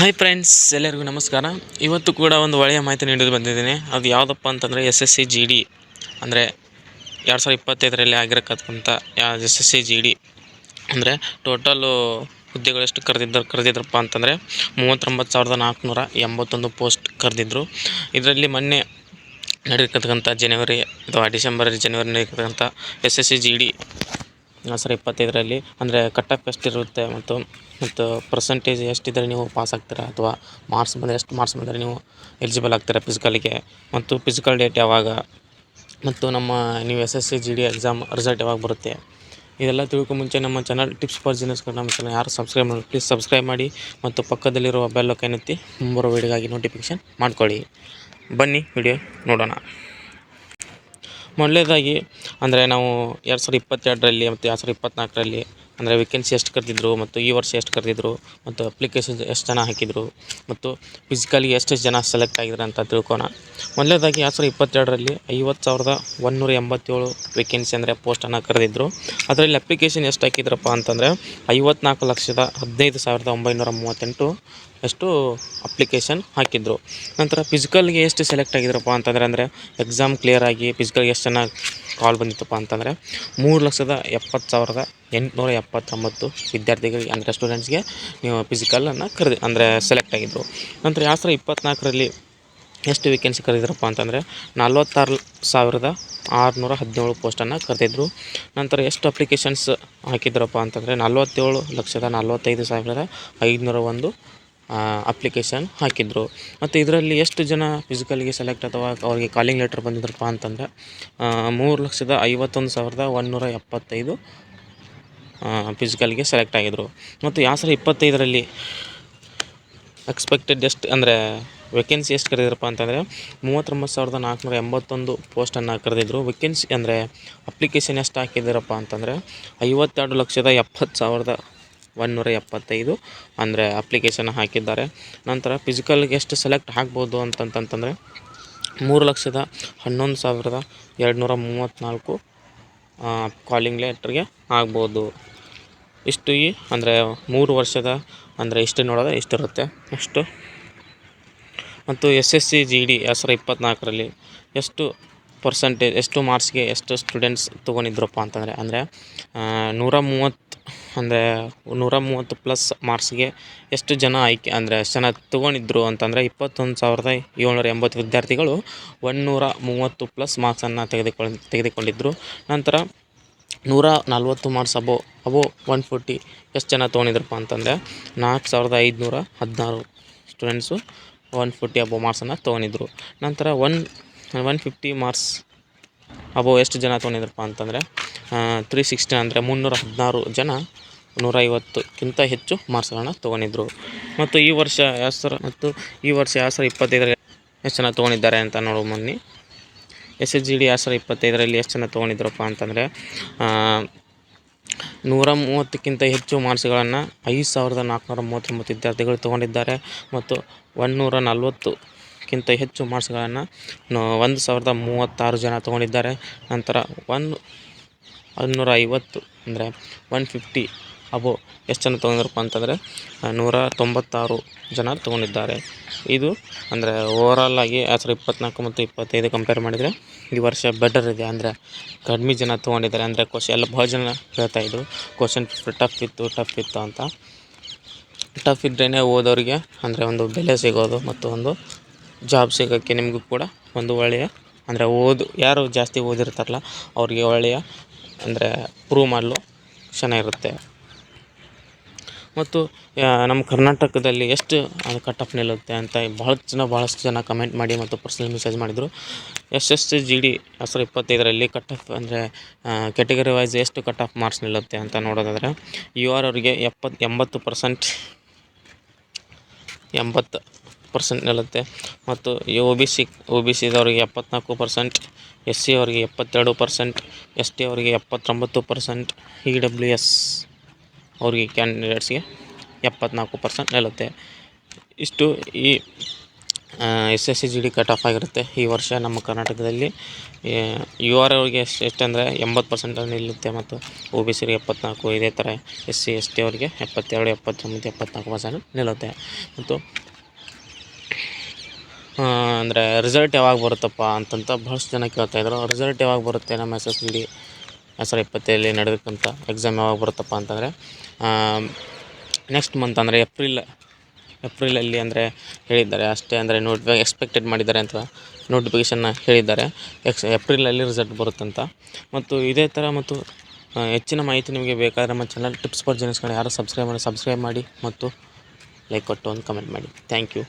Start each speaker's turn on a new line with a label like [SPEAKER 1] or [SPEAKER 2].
[SPEAKER 1] Hi friends, ಎಲ್ಲರಿಗೂ ನಮಸ್ಕಾರ. ಇವತ್ತು ಕೂಡ ಒಂದು ಒಳ್ಳೆಯ ಮಾಹಿತಿ ನೀಡಲು ಬಂದಿದ್ದೀನಿ. ಅದು ಯಾವುದಪ್ಪ ಅಂತಂದರೆ SSC GD ಅಂದರೆ 2025ರಲ್ಲಿ ಆಗಿರತಕ್ಕಂಥ SSC GD ಅಂದರೆ ಟೋಟಲು ಹುದ್ದೆಗಳೆಷ್ಟು ಕರೆದಿದ್ರಪ್ಪ ಅಂತಂದರೆ 39,481 ಪೋಸ್ಟ್ ಕರೆದಿದ್ದರು. ಇದರಲ್ಲಿ ಮೊನ್ನೆ ನಡೆದಿರ್ತಕ್ಕಂಥ ಜನವರಿ ಅಥವಾ ಜನವರಿ ನಡೆದಿರ್ತಕ್ಕಂಥ SSC GD 2025ರಲ್ಲಿ ಅಂದರೆ ಕಟ್ ಆಫ್ ಎಷ್ಟಿರುತ್ತೆ ಮತ್ತು ಪರ್ಸೆಂಟೇಜ್ ಎಷ್ಟಿದ್ದರೆ ನೀವು ಪಾಸ್ ಆಗ್ತೀರಾ ಅಥವಾ ಎಷ್ಟು ಮಾರ್ಕ್ಸ್ ಬಂದರೆ ನೀವು ಎಲಿಜಿಬಲ್ ಆಗ್ತೀರಾ ಫಿಸಿಕಲ್ಗೆ, ಮತ್ತು ಫಿಸಿಕಲ್ ಡೇಟ್ ಯಾವಾಗ, ಮತ್ತು ನೀವು SSC GD ಎಕ್ಸಾಮ್ ರಿಸಲ್ಟ್ ಯಾವಾಗ ಬರುತ್ತೆ, ಇದೆಲ್ಲ ತಿಳ್ಕೊ ಮುಂಚೆ ನಮ್ಮ ಚಾನಲ್ ಟಿಪ್ಸ್ ಫಾರ್ ಬಿಸಿನೆಸ್ ನಮ್ಮ ಚಾನಲ್ ಯಾರು ಸಬ್ಸ್ಕ್ರೈಬ್ ಮಾಡಿ ಪ್ಲೀಸ್ ಸಬ್ಸ್ಕ್ರೈಬ್ ಮಾಡಿ ಮತ್ತು ಪಕ್ಕದಲ್ಲಿರುವ ಬೆಲ್ ಐಕಾನ್ ಒತ್ತಿ ಮುಂಬರುವ ವಿಡಿಯೋಗಾಗಿ ನೋಟಿಫಿಕೇಷನ್ ಮಾಡ್ಕೊಳ್ಳಿ. ಬನ್ನಿ ವಿಡಿಯೋ ನೋಡೋಣ. ಮೊದಲನೇದಾಗಿ ಅಂದರೆ ನಾವು 2022ರಲ್ಲಿ ಮತ್ತು 2024ರಲ್ಲಿ ಅಂದರೆ ವೇಕೆನ್ಸಿ ಎಷ್ಟು ಕರೆದಿದ್ರು ಮತ್ತು ಈ ವರ್ಷ ಎಷ್ಟು ಕರೆದಿದ್ರು ಮತ್ತು ಅಪ್ಲಿಕೇಶನ್ ಎಷ್ಟು ಜನ ಹಾಕಿದರು ಮತ್ತು ಫಿಸಿಕಲ್ಗೆ ಎಷ್ಟು ಜನ ಸೆಲೆಕ್ಟ್ ಆಗಿದ್ರು ಅಂತ ತಿಳ್ಕೊಣ. ಮೊದಲನೇದಾಗಿ 2022ರಲ್ಲಿ 50,187 ವೇಕೆನ್ಸಿ ಅಂದರೆ ಪೋಸ್ಟನ್ನು ಕರೆದಿದ್ದರು. ಅದರಲ್ಲಿ ಅಪ್ಲಿಕೇಶನ್ ಎಷ್ಟು ಹಾಕಿದ್ರಪ್ಪ ಅಂತಂದರೆ 54,15,938 ಎಷ್ಟು ಅಪ್ಲಿಕೇಶನ್ ಹಾಕಿದ್ರು. ನಂತರ ಫಿಸಿಕಲ್ಗೆ ಎಷ್ಟು ಸೆಲೆಕ್ಟ್ ಆಗಿದ್ರಪ್ಪ ಅಂತಂದರೆ ಎಕ್ಸಾಮ್ ಕ್ಲಿಯರ್ ಆಗಿ ಫಿಸಿಕಲ್ಗೆ ಎಷ್ಟು ಜನ ಕಾಲ್ ಬಂದಿತ್ತಪ್ಪ ಅಂತಂದರೆ 3,70,879 ವಿದ್ಯಾರ್ಥಿಗಳಿಗೆ ಅಂದರೆ ಸ್ಟೂಡೆಂಟ್ಸ್ಗೆ ನೀವು ಫಿಸಿಕಲನ್ನು ಸೆಲೆಕ್ಟ್ ಆಗಿದ್ದರು. ನಂತರ 2024ರಲ್ಲಿ ಎಷ್ಟು ವೇಕೆನ್ಸಿ ಕರೆದಿದ್ರಪ್ಪ ಅಂತಂದರೆ 46,617 ಪೋಸ್ಟನ್ನು ಕರೆದಿದ್ರು. ನಂತರ ಎಷ್ಟು ಅಪ್ಲಿಕೇಶನ್ಸ್ ಹಾಕಿದ್ರಪ್ಪ ಅಂತಂದರೆ 47,45,501 ಅಪ್ಲಿಕೇಶನ್ ಹಾಕಿದ್ರು. ಮತ್ತು ಇದರಲ್ಲಿ ಎಷ್ಟು ಜನ ಫಿಸಿಕಲ್ಗೆ ಸೆಲೆಕ್ಟ್ ಅಥವಾ ಅವರಿಗೆ ಕಾಲಿಂಗ್ ಲೆಟರ್ ಬಂದಿದ್ರಪ್ಪ ಅಂತಂದರೆ 3,51,175 ಫಿಸಿಕಲ್ಗೆ ಸೆಲೆಕ್ಟ್ ಆಗಿದ್ರು. ಮತ್ತು 2025ರಲ್ಲಿ ಎಕ್ಸ್ಪೆಕ್ಟೆಡ್ ಎಷ್ಟು ಅಂದರೆ ವೇಕೆನ್ಸಿ ಎಷ್ಟು ಕರೆದಿದ್ರಪ್ಪ ಅಂತಂದರೆ 39,481 ಪೋಸ್ಟನ್ನು ಕರೆದಿದ್ರು. ವೇಕೆನ್ಸಿ ಅಂದರೆ ಅಪ್ಲಿಕೇಶನ್ ಎಷ್ಟು ಹಾಕಿದ್ದೀರಪ್ಪ ಅಂತಂದರೆ 52,70,175 ಅಂದರೆ ಅಪ್ಲಿಕೇಶನ್ ಹಾಕಿದ್ದಾರೆ. ನಂತರ ಫಿಸಿಕಲ್ಗೆ ಎಷ್ಟು ಸೆಲೆಕ್ಟ್ ಆಗ್ಬೋದು ಅಂತಂತಂದರೆ 3,11,234 ಕಾಲಿಂಗ್ ಲೆಟ್ರಿಗೆ ಆಗ್ಬೋದು. ಇಷ್ಟು ಅಂದರೆ 3 ವರ್ಷದ ಅಂದರೆ ಇಷ್ಟು ನೋಡೋದು ಇಷ್ಟಿರುತ್ತೆ ಅಷ್ಟು. ಮತ್ತು SSC GD 2024ರಲ್ಲಿ ಎಷ್ಟು ಪರ್ಸೆಂಟೇಜ್ ಎಷ್ಟು ಮಾರ್ಕ್ಸ್ಗೆ ಎಷ್ಟು ಸ್ಟೂಡೆಂಟ್ಸ್ ತೊಗೊಂಡಿದ್ರಪ್ಪ ಅಂತಂದರೆ 130 ಪ್ಲಸ್ ಮಾರ್ಕ್ಸ್ಗೆ ಎಷ್ಟು ಜನ ಆಯ್ಕೆ ಅಂದರೆ ಎಷ್ಟು ಜನ ತೊಗೊಂಡಿದ್ರು ಅಂತಂದರೆ 21,780 ವಿದ್ಯಾರ್ಥಿಗಳು 130 ಪ್ಲಸ್ ಮಾರ್ಕ್ಸನ್ನು ತೆಗೆದುಕೊಂಡಿದ್ದರು. ನಂತರ 140 ಮಾರ್ಕ್ಸ್ ಅಬೋ 140 ಎಷ್ಟು ಜನ ತೊಗೊಂಡಿದ್ರಪ್ಪ ಅಂತಂದರೆ 4,516 ಸ್ಟೂಡೆಂಟ್ಸು 140 ಅಬೋ ಮಾರ್ಕ್ಸನ್ನು ತೊಗೊಂಡಿದ್ರು. ನಂತರ 150 ಮಾರ್ಕ್ಸ್ ಅಬೋ ಎಷ್ಟು ಜನ ತೊಗೊಂಡಿದ್ರಪ್ಪ ಅಂತಂದರೆ 360 ಅಂದರೆ 316 ಜನ 150ಕ್ಕಿಂತ ಹೆಚ್ಚು ಮಾರ್ಕ್ಸ್ಗಳನ್ನು ತೊಗೊಂಡಿದ್ರು. ಮತ್ತು ಈ ವರ್ಷ 2025ರಲ್ಲಿ ಎಷ್ಟು ಜನ ತೊಗೊಂಡಿದ್ದಾರೆ ಅಂತ ನೋಡೋ ಬನ್ನಿ. SSC GD 2025ರಲ್ಲಿ ಎಷ್ಟು ಜನ ತೊಗೊಂಡಿದ್ರಪ್ಪ ಅಂತಂದರೆ 130ಕ್ಕಿಂತ ಹೆಚ್ಚು ಮಾರ್ಕ್ಸ್ಗಳನ್ನು 5,439 ವಿದ್ಯಾರ್ಥಿಗಳು ತೊಗೊಂಡಿದ್ದಾರೆ. ಮತ್ತು 140ಕ್ಕಿಂತ ಹೆಚ್ಚು ಮಾರ್ಕ್ಸ್ಗಳನ್ನು 1,036 ಜನ ತೊಗೊಂಡಿದ್ದಾರೆ. ನಂತರ 150 ಅಂದರೆ 150 ಅಬೋ ಎಷ್ಟು ಜನ ತೊಗೊಂಡಿದ್ರಪ್ಪ ಅಂತಂದರೆ 196 ಜನ ತೊಗೊಂಡಿದ್ದಾರೆ. ಇದು ಅಂದರೆ ಓವರಾಲ್ ಆಗಿ 2024 ಮತ್ತು 2025 ಕಂಪೇರ್ ಮಾಡಿದರೆ ಈ ವರ್ಷ ಬೆಟರ್ ಇದೆ. ಅಂದರೆ ಕಡಿಮೆ ಜನ ತೊಗೊಂಡಿದ್ದಾರೆ. ಅಂದರೆ ಎಲ್ಲ ಭಾಳ ಜನ ಹೇಳ್ತಾಯಿದ್ರು ಕ್ವಶನ್ ಟಫ್ ಇತ್ತು ಅಂತ. ಟಫ್ ಇದ್ರೇ ಓದೋರಿಗೆ ಅಂದರೆ ಒಂದು ಬೆಲೆ ಸಿಗೋದು ಮತ್ತು ಒಂದು ಜಾಬ್ ಸಿಗೋಕ್ಕೆ ನಿಮಗೂ ಕೂಡ ಒಂದು ಒಳ್ಳೆಯ ಅಂದರೆ ಯಾರು ಜಾಸ್ತಿ ಓದಿರ್ತಾರಲ್ಲ ಅವ್ರಿಗೆ ಒಳ್ಳೆಯ ಅಂದರೆ ಪ್ರೂವ್ ಮಾಡಲು ಚೆನ್ನಾಗಿರುತ್ತೆ. ಮತ್ತು ನಮ್ಮ ಕರ್ನಾಟಕದಲ್ಲಿ ಎಷ್ಟು ಕಟ್ ಆಫ್ ನಿಲ್ಲುತ್ತೆ ಅಂತ ಭಾಳಷ್ಟು ಜನ ಕಮೆಂಟ್ ಮಾಡಿ ಮತ್ತು ಪರ್ಸನಲ್ ಮೆಸೇಜ್ ಮಾಡಿದರು. SSC GD 2025ರಲ್ಲಿ ಕಟ್ ಆಫ್ ಅಂದರೆ ಕ್ಯಾಟಗರಿ ವೈಸ್ ಎಷ್ಟು ಕಟ್ ಆಫ್ ಮಾರ್ಕ್ಸ್ ನಿಲ್ಲುತ್ತೆ ಅಂತ ನೋಡೋದಾದರೆ UR ಅವರಿಗೆ 80% ನಿಲ್ಲುತ್ತೆ. ಮತ್ತು OBCದವರಿಗೆ 74%, SC ಅವರಿಗೆ 72%, ST ಅವರಿಗೆ 79%, EWS ಅವರಿಗೆ ಕ್ಯಾಂಡಿಡೇಟ್ಸ್ಗೆ 74% ನಿಲ್ಲುತ್ತೆ. ಇಷ್ಟು ಈ SSC GD ಕಟ್ ಆಫ್ ಆಗಿರುತ್ತೆ. ಈ ವರ್ಷ ನಮ್ಮ ಕರ್ನಾಟಕದಲ್ಲಿ UR ಅವ್ರಿಗೆ ಎಷ್ಟಂದರೆ 80% ನಿಲ್ಲುತ್ತೆ ಮತ್ತು OBC ಅವ್ರಿಗೆ 74, ಇದೇ ಥರ SC ST ಅವರಿಗೆ 72, 79, 74% ನಿಲ್ಲುತ್ತೆ. ಮತ್ತು ಅಂದರೆ ರಿಸಲ್ಟ್ ಯಾವಾಗ ಬರುತ್ತಪ್ಪ ಅಂತಂತ ಭಾಳಷ್ಟು ಜನ ಕೇಳ್ತಾಯಿದ್ರು. ರಿಸಲ್ಟ್ ಯಾವಾಗ ಬರುತ್ತೆ ನಮ್ಮ SSGD 2020 ನಡೆದಕ್ಕಂಥ ಎಕ್ಸಾಮ್ ಯಾವಾಗ ಬರುತ್ತಪ್ಪ ಅಂತಂದರೆ ನೆಕ್ಸ್ಟ್ ಮಂತ್ ಅಂದರೆ ಏಪ್ರಿಲಲ್ಲಿ ಅಂದರೆ ಹೇಳಿದ್ದಾರೆ ಅಷ್ಟೇ. ಅಂದರೆ ಎಕ್ಸ್ಪೆಕ್ಟೆಡ್ ಮಾಡಿದ್ದಾರೆ ಅಂತ ನೋಟಿಫಿಕೇಷನ್ನ ಹೇಳಿದ್ದಾರೆ. ಏಪ್ರಿಲಲ್ಲಿ ರಿಸಲ್ಟ್ ಬರುತ್ತಂತ. ಮತ್ತು ಇದೇ ಥರ ಮತ್ತು ಹೆಚ್ಚಿನ ಮಾಹಿತಿ ನಿಮಗೆ ಬೇಕಾದರೆ ನಮ್ಮ ಚಾನಲ್ ಟಿಪ್ಸ್ ಫಾರ್ ಜರ್ನಲಿಸ್ಟ್ಗಳು ಯಾರು ಸಬ್ಸ್ಕ್ರೈಬ್ ಮಾಡಿ ಮತ್ತು ಲೈಕ್ ಕೊಟ್ಟು ಒಂದು ಕಮೆಂಟ್ ಮಾಡಿ. Thank you.